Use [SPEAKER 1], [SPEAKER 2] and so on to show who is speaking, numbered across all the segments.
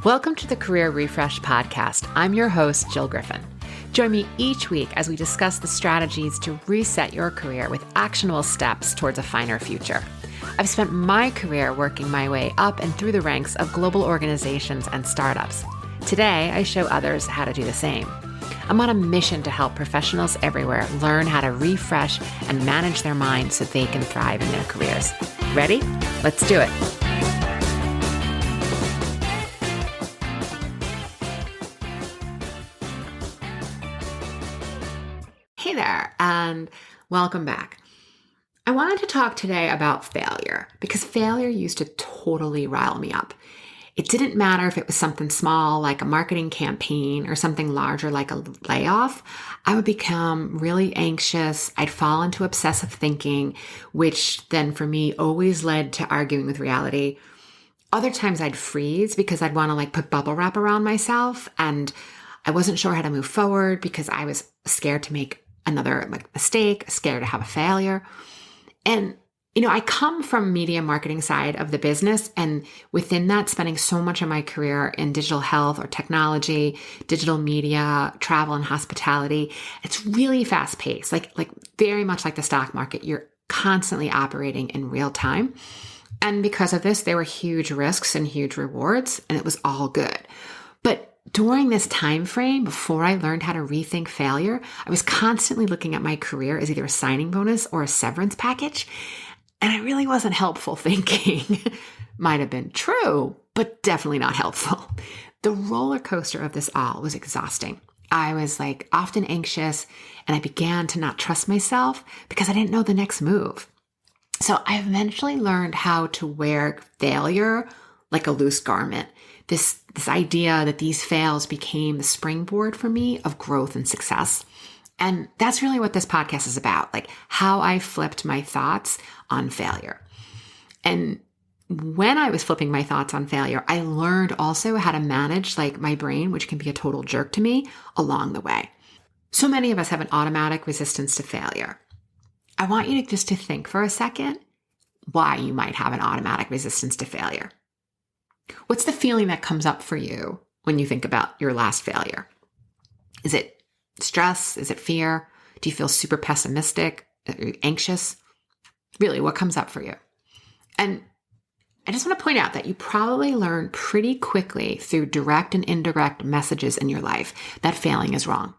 [SPEAKER 1] Welcome to the Career Refresh Podcast. I'm your host, Jill Griffin. Join me each week as we discuss the strategies to reset your career with actionable steps towards a finer future. I've spent my career working my way up and through the ranks of global organizations and startups. Today, I show others how to do the same. I'm on a mission to help professionals everywhere learn how to refresh and manage their minds so they can thrive in their careers. Ready? Let's do it. Hey there, and welcome back. I wanted to talk today about failure because failure used to totally rile me up. It didn't matter if it was something small like a marketing campaign or something larger like a layoff. I would become really anxious. I'd fall into obsessive thinking, which then for me always led to arguing with reality. Other times I'd freeze because I'd want to put bubble wrap around myself, and I wasn't sure how to move forward because I was scared to make another mistake, scared to have a failure. And, I come from media marketing side of the business, and within that, spending so much of my career in digital health or technology, digital media, travel and hospitality. It's really fast paced, like very much like the stock market. You're constantly operating in real time. And because of this, there were huge risks and huge rewards, and it was all good. But during this time frame, before I learned how to rethink failure, I was constantly looking at my career as either a signing bonus or a severance package. And it really wasn't helpful thinking. Might have been true, but definitely not helpful. The roller coaster of this all was exhausting. I was often anxious, and I began to not trust myself because I didn't know the next move. So I eventually learned how to wear failure like a loose garment. This idea that these fails became the springboard for me of growth and success. And that's really what this podcast is about, how I flipped my thoughts on failure. And when I was flipping my thoughts on failure, I learned also how to manage my brain, which can be a total jerk to me, along the way. So many of us have an automatic resistance to failure. I want you to think for a second why you might have an automatic resistance to failure. What's the feeling that comes up for you when you think about your last failure? Is it stress? Is it fear? Do you feel super pessimistic? Are you anxious? Really, what comes up for you? And I just want to point out that you probably learn pretty quickly through direct and indirect messages in your life that failing is wrong.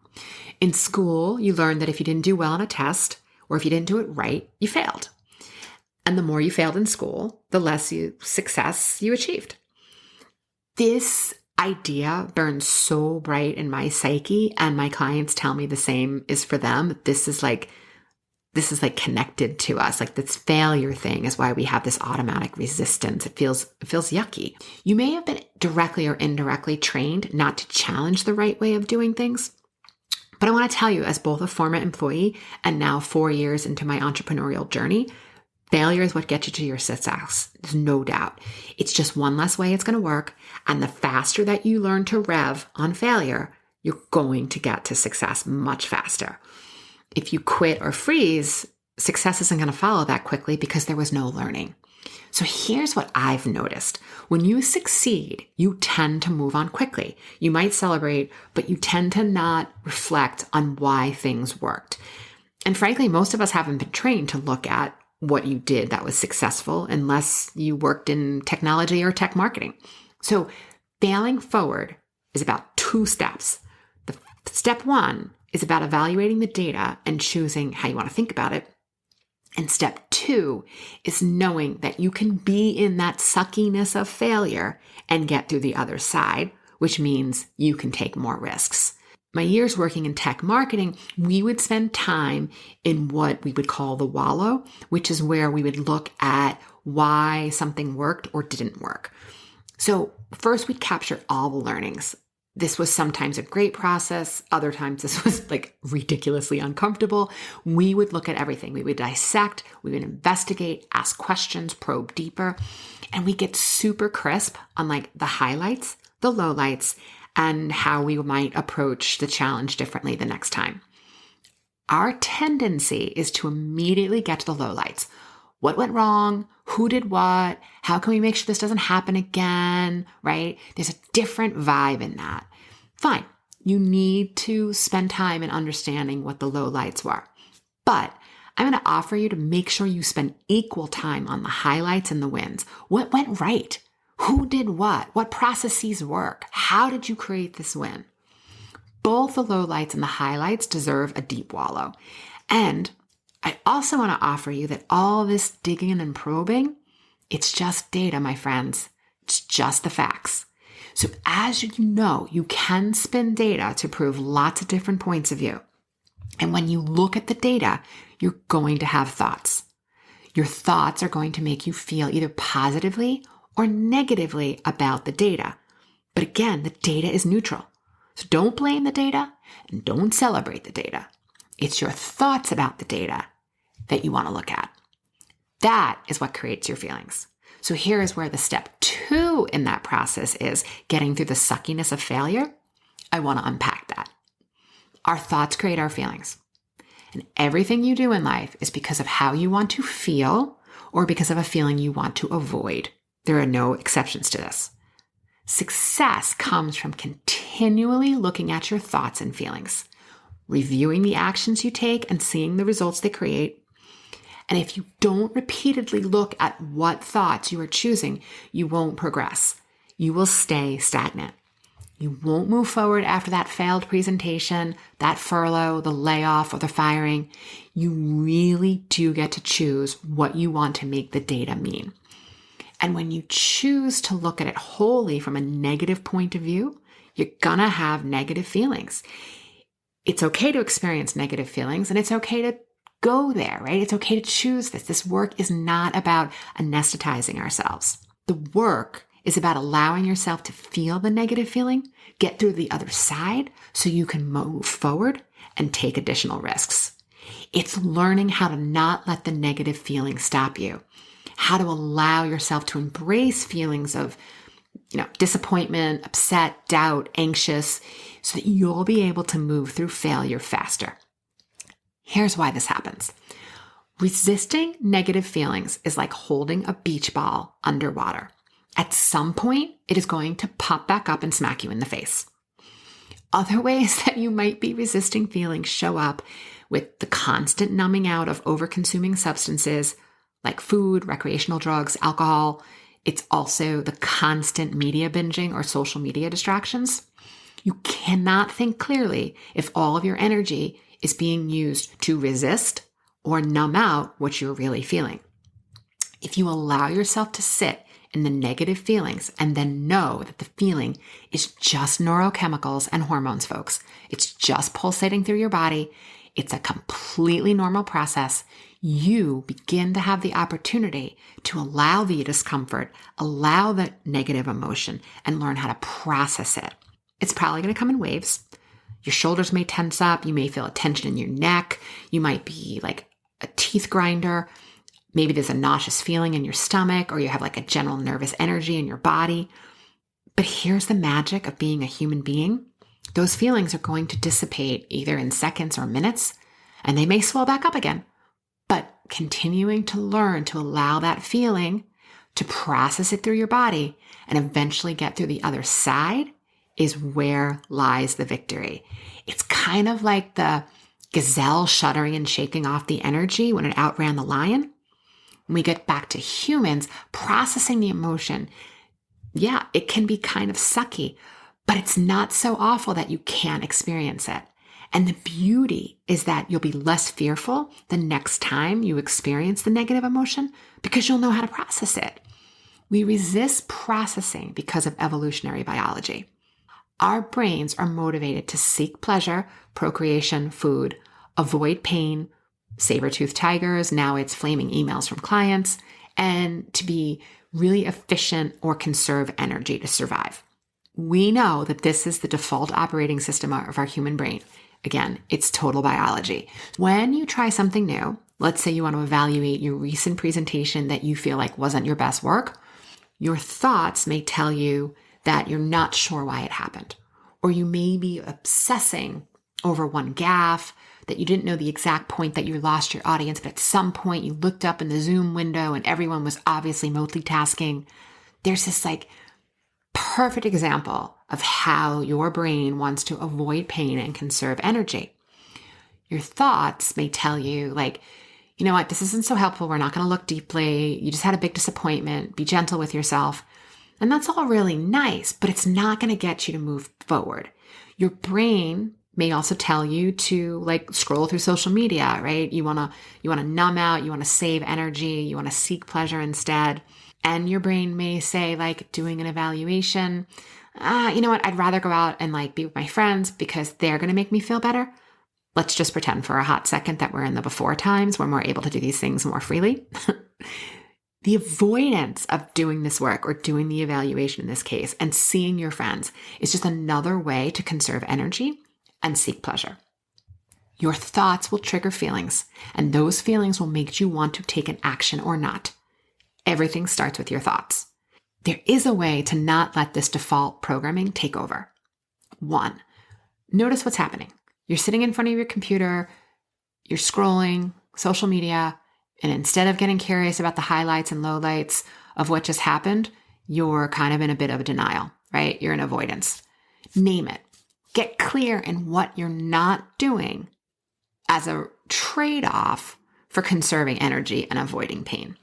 [SPEAKER 1] In school, you learned that if you didn't do well on a test, or if you didn't do it right, you failed. And the more you failed in school, the less success you achieved. This idea burns so bright in my psyche, and my clients tell me the same is for them. This is connected to us. This failure thing is why we have this automatic resistance. It feels yucky. You may have been directly or indirectly trained not to challenge the right way of doing things. But I want to tell you, as both a former employee and now 4 years into my entrepreneurial journey, failure is what gets you to your success. There's no doubt. It's just one less way it's going to work. And the faster that you learn to rev on failure, you're going to get to success much faster. If you quit or freeze, success isn't going to follow that quickly because there was no learning. So here's what I've noticed. When you succeed, you tend to move on quickly. You might celebrate, but you tend to not reflect on why things worked. And frankly, most of us haven't been trained to look at what you did that was successful unless you worked in technology or tech marketing. So failing forward is about 2 steps. The step 1 is about evaluating the data and choosing how you want to think about it. And step 2 is knowing that you can be in that suckiness of failure and get through the other side, which means you can take more risks. My years working in tech marketing, we would spend time in what we would call the wallow, which is where we would look at why something worked or didn't work. So first we'd capture all the learnings. This was sometimes a great process. Other times this was ridiculously uncomfortable. We would look at everything. We would dissect, we would investigate, ask questions, probe deeper, and we get super crisp on the highlights, the lowlights, and how we might approach the challenge differently the next time. Our tendency is to immediately get to the lowlights. What went wrong? Who did what? How can we make sure this doesn't happen again, right? There's a different vibe in that. Fine. You need to spend time in understanding what the low lights were. But I'm going to offer you to make sure you spend equal time on the highlights and the wins. What went right? Who did what? What processes work? How did you create this win? Both the lowlights and the highlights deserve a deep wallow. And I also want to offer you that all this digging and probing, it's just data, my friends. It's just the facts. So as you know, you can spin data to prove lots of different points of view. And when you look at the data, you're going to have thoughts. Your thoughts are going to make you feel either positively or negatively about the data. But again, the data is neutral. So don't blame the data and don't celebrate the data. It's your thoughts about the data that you want to look at. That is what creates your feelings. So here is where the step 2 in that process is getting through the suckiness of failure. I want to unpack that. Our thoughts create our feelings. And everything you do in life is because of how you want to feel or because of a feeling you want to avoid. There are no exceptions to this. Success comes from continually looking at your thoughts and feelings, reviewing the actions you take and seeing the results they create. And if you don't repeatedly look at what thoughts you are choosing, you won't progress. You will stay stagnant. You won't move forward after that failed presentation, that furlough, the layoff, or the firing. You really do get to choose what you want to make the data mean. And when you choose to look at it wholly from a negative point of view, you're gonna have negative feelings. It's okay to experience negative feelings and it's okay to go there, right? It's okay to choose this. This work is not about anesthetizing ourselves. The work is about allowing yourself to feel the negative feeling, get through the other side so you can move forward and take additional risks. It's learning how to not let the negative feeling stop you, how to allow yourself to embrace feelings of, disappointment, upset, doubt, anxious, so that you'll be able to move through failure faster. Here's why this happens. Resisting negative feelings is like holding a beach ball underwater. At some point, it is going to pop back up and smack you in the face. Other ways that you might be resisting feelings show up with the constant numbing out of over-consuming substances like food, recreational drugs, alcohol. It's also the constant media binging or social media distractions. You cannot think clearly if all of your energy is being used to resist or numb out what you're really feeling. If you allow yourself to sit in the negative feelings and then know that the feeling is just neurochemicals and hormones, folks. It's just pulsating through your body. It's a completely normal process. You begin to have the opportunity to allow the discomfort, allow the negative emotion, and learn how to process it. It's probably going to come in waves. Your shoulders may tense up. You may feel a tension in your neck. You might be like a teeth grinder. Maybe there's a nauseous feeling in your stomach, or you have like a general nervous energy in your body. But here's the magic of being a human being. Those feelings are going to dissipate either in seconds or minutes, and they may swell back up again. But continuing to learn to allow that feeling to process it through your body and eventually get through the other side is where lies the victory. It's kind of like the gazelle shuddering and shaking off the energy when it outran the lion. When we get back to humans, processing the emotion, yeah, it can be kind of sucky, but it's not so awful that you can't experience it. And the beauty is that you'll be less fearful the next time you experience the negative emotion because you'll know how to process it. We resist processing because of evolutionary biology. Our brains are motivated to seek pleasure, procreation, food, avoid pain, saber-toothed tigers, now it's flaming emails from clients, and to be really efficient or conserve energy to survive. We know that this is the default operating system of our human brain. Again, it's total biology. When you try something new, let's say you want to evaluate your recent presentation that you feel like wasn't your best work, your thoughts may tell you that you're not sure why it happened, or you may be obsessing over one gaffe, that you didn't know the exact point that you lost your audience, but at some point you looked up in the Zoom window and everyone was obviously multitasking. There's this like perfect example of how your brain wants to avoid pain and conserve energy. Your thoughts may tell you like, you know what, this isn't so helpful. We're not going to look deeply. You just had a big disappointment. Be gentle with yourself. And that's all really nice, but it's not going to get you to move forward. Your brain may also tell you to like scroll through social media, right? You want to numb out, you want to save energy, you want to seek pleasure instead. And your brain may say like doing an evaluation, you know what, I'd rather go out and like be with my friends because they're going to make me feel better. Let's just pretend for a hot second that we're in the before times when we're able to do these things more freely. The avoidance of doing this work or doing the evaluation in this case and seeing your friends is just another way to conserve energy and seek pleasure. Your thoughts will trigger feelings, and those feelings will make you want to take an action or not. Everything starts with your thoughts. There is a way to not let this default programming take over. 1, notice what's happening. You're sitting in front of your computer, you're scrolling social media, and instead of getting curious about the highlights and lowlights of what just happened, you're kind of in a bit of a denial, right? You're in avoidance. Name it. Get clear in what you're not doing as a trade-off for conserving energy and avoiding pain.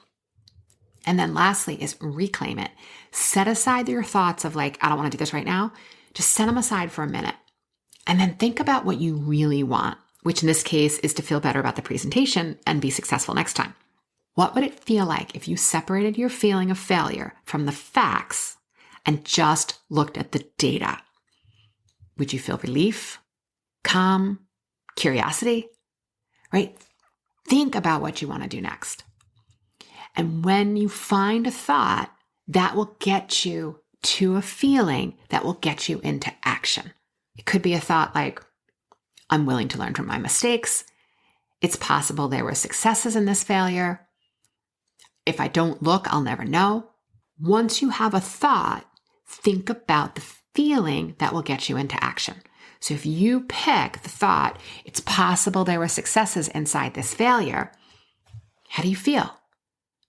[SPEAKER 1] And then lastly is reclaim it. Set aside your thoughts of like, I don't want to do this right now. Just set them aside for a minute. And then think about what you really want, which in this case is to feel better about the presentation and be successful next time. What would it feel like if you separated your feeling of failure from the facts and just looked at the data? Would you feel relief, calm, curiosity, right? Think about what you want to do next. And when you find a thought, that will get you to a feeling that will get you into action. It could be a thought like, I'm willing to learn from my mistakes. It's possible there were successes in this failure. If I don't look, I'll never know. Once you have a thought, think about the feeling that will get you into action. So if you pick the thought, it's possible there were successes inside this failure, how do you feel?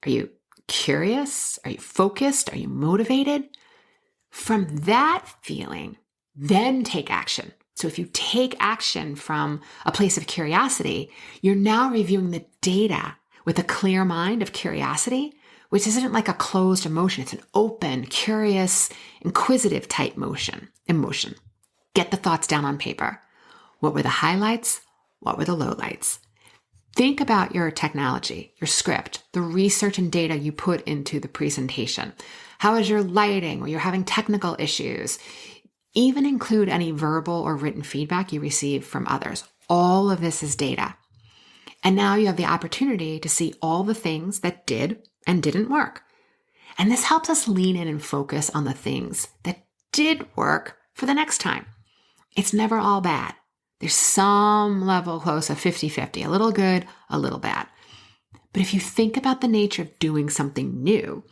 [SPEAKER 1] Are you curious? Are you focused? Are you motivated? From that feeling, then take action. So if you take action from a place of curiosity, you're now reviewing the data with a clear mind of curiosity, which isn't like a closed emotion. It's an open, curious, inquisitive type emotion. Get the thoughts down on paper. What were the highlights? What were the lowlights? Think about your technology, your script, the research and data you put into the presentation. How is your lighting? Or you're having technical issues? Even include any verbal or written feedback you receive from others. All of this is data. And now you have the opportunity to see all the things that did and didn't work. And this helps us lean in and focus on the things that did work for the next time. It's never all bad. There's some level close of 50-50, a little good, a little bad. But if you think about the nature of doing something new,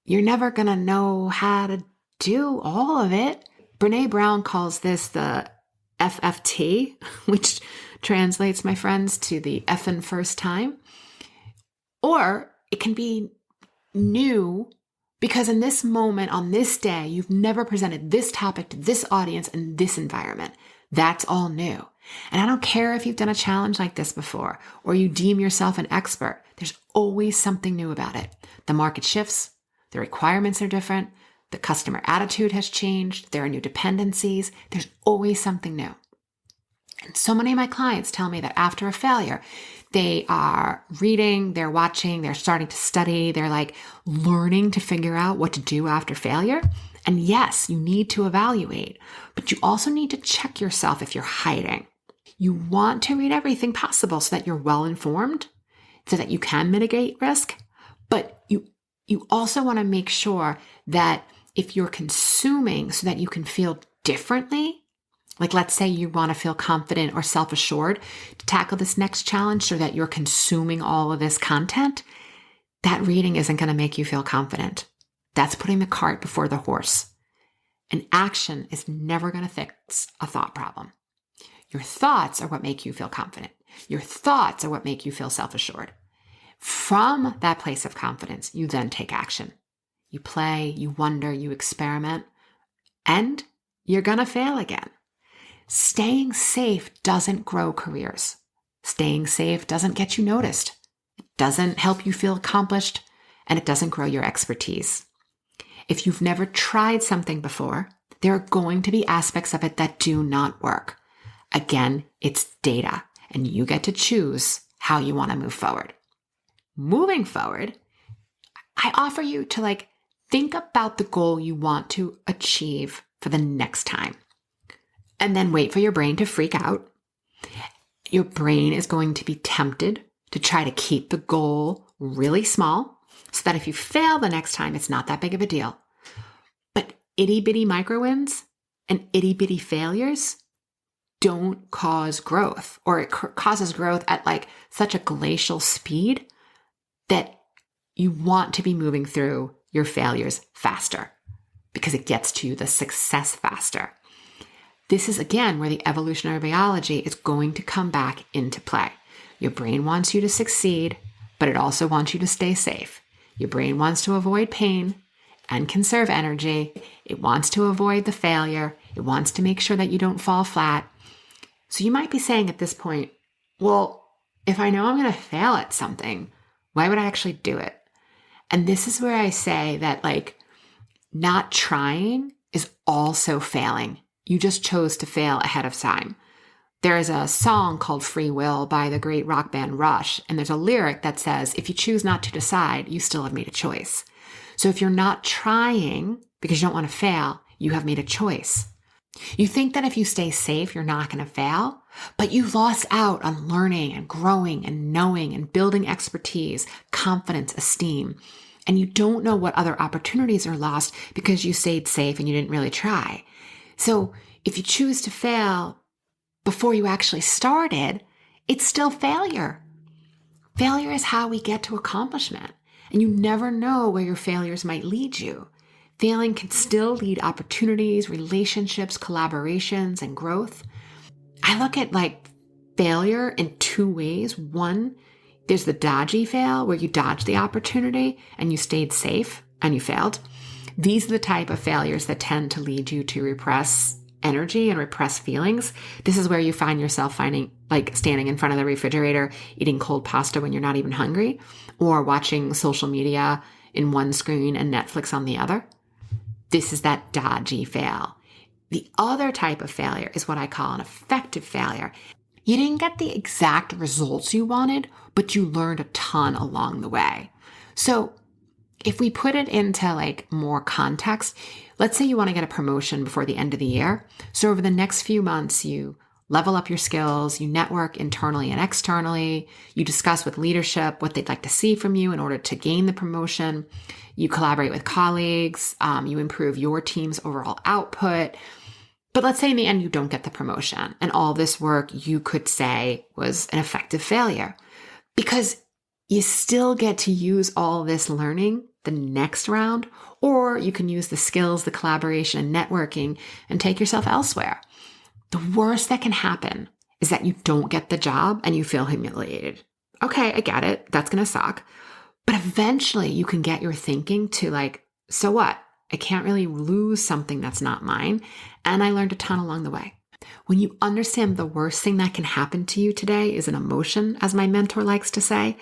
[SPEAKER 1] you're never going to know how to do all of it. Brene Brown calls this the FFT, which translates, my friends, to the effing first time. Or it can be new because in this moment, on this day, you've never presented this topic to this audience in this environment. That's all new. And I don't care if you've done a challenge like this before or you deem yourself an expert. There's always something new about it. The market shifts. The requirements are different. The customer attitude has changed. There are new dependencies. There's always something new. And so many of my clients tell me that after a failure, they are reading, they're watching, they're starting to study, they're like learning to figure out what to do after failure. And yes, you need to evaluate, but you also need to check yourself if you're hiding. You want to read everything possible so that you're well informed, so that you can mitigate risk, but you also want to make sure that if you're consuming so that you can feel differently, like let's say you want to feel confident or self-assured to tackle this next challenge so that you're consuming all of this content, that reading isn't going to make you feel confident. That's putting the cart before the horse. And action is never going to fix a thought problem. Your thoughts are what make you feel confident. Your thoughts are what make you feel self-assured. From that place of confidence, you then take action. You play, you wonder, you experiment, and you're going to fail again. Staying safe doesn't grow careers. Staying safe doesn't get you noticed. It doesn't help you feel accomplished, and it doesn't grow your expertise. If you've never tried something before, there are going to be aspects of it that do not work. Again, it's data, and you get to choose how you want to move forward. Moving forward, I offer you to think about the goal you want to achieve for the next time. And then wait for your brain to freak out. Your brain is going to be tempted to try to keep the goal really small so that if you fail the next time, it's not that big of a deal. But itty bitty micro wins and itty bitty failures don't cause growth, or it causes growth at such a glacial speed that you want to be moving through your failures faster because it gets to the success faster. This is, again, where the evolutionary biology is going to come back into play. Your brain wants you to succeed, but it also wants you to stay safe. Your brain wants to avoid pain and conserve energy. It wants to avoid the failure. It wants to make sure that you don't fall flat. So you might be saying at this point, well, if I know I'm going to fail at something, why would I actually do it? And this is where I say that not trying is also failing. You just chose to fail ahead of time. There is a song called Free Will by the great rock band Rush, and there's a lyric that says, if you choose not to decide, you still have made a choice. So if you're not trying because you don't want to fail, you have made a choice. You think that if you stay safe, you're not going to fail, but you lost out on learning and growing and knowing and building expertise, confidence, esteem. And you don't know what other opportunities are lost because you stayed safe and you didn't really try. So if you choose to fail before you actually started, it's still failure. Failure is how we get to accomplishment. And you never know where your failures might lead you. Failing can still lead opportunities, relationships, collaborations, and growth. I look at failure in two ways. One, there's the dodgy fail where you dodged the opportunity and you stayed safe and you failed. These are the type of failures that tend to lead you to repress energy and repress feelings. This is where you find yourself standing in front of the refrigerator, eating cold pasta when you're not even hungry, or watching social media in one screen and Netflix on the other. This is that dodgy fail. The other type of failure is what I call an effective failure. You didn't get the exact results you wanted, but you learned a ton along the way. So if we put it into more context, let's say you want to get a promotion before the end of the year. So over the next few months, you level up your skills, you network internally and externally, you discuss with leadership what they'd like to see from you in order to gain the promotion, you collaborate with colleagues, you improve your team's overall output. But let's say in the end, you don't get the promotion, and all this work you could say was an effective failure because you still get to use all this learning the next round, or you can use the skills, the collaboration, and networking and take yourself elsewhere. The worst that can happen is that you don't get the job and you feel humiliated. Okay, I get it. That's going to suck. But eventually you can get your thinking to so what? I can't really lose something that's not mine. And I learned a ton along the way. When you understand the worst thing that can happen to you today is an emotion, as my mentor likes to say,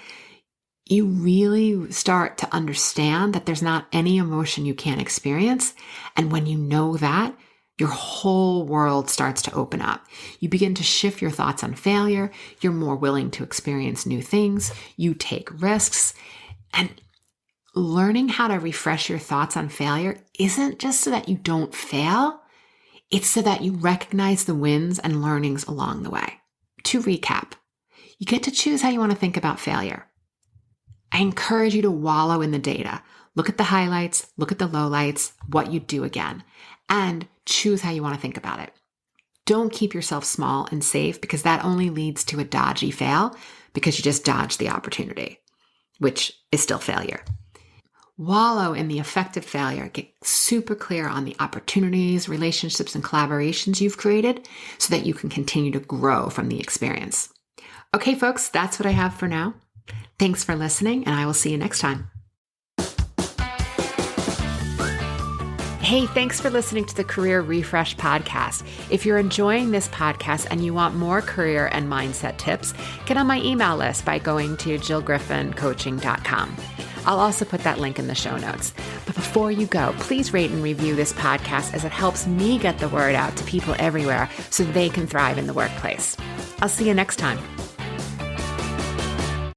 [SPEAKER 1] you really start to understand that there's not any emotion you can't experience. And when you know that, your whole world starts to open up. You begin to shift your thoughts on failure. You're more willing to experience new things. You take risks. And learning how to refresh your thoughts on failure isn't just so that you don't fail. It's so that you recognize the wins and learnings along the way. To recap, you get to choose how you want to think about failure. I encourage you to wallow in the data. Look at the highlights, look at the lowlights, what you do again, and choose how you want to think about it. Don't keep yourself small and safe because that only leads to a dodgy fail because you just dodged the opportunity, which is still failure. wallow in the effective failure. Get super clear on the opportunities, relationships, and collaborations you've created so that you can continue to grow from the experience. Okay, folks, that's what I have for now. Thanks for listening, and I will see you next time. Hey, thanks for listening to the Career Refresh podcast. If you're enjoying this podcast and you want more career and mindset tips, get on my email list by going to jillgriffincoaching.com. I'll also put that link in the show notes. But before you go, please rate and review this podcast as it helps me get the word out to people everywhere so they can thrive in the workplace. I'll see you next time.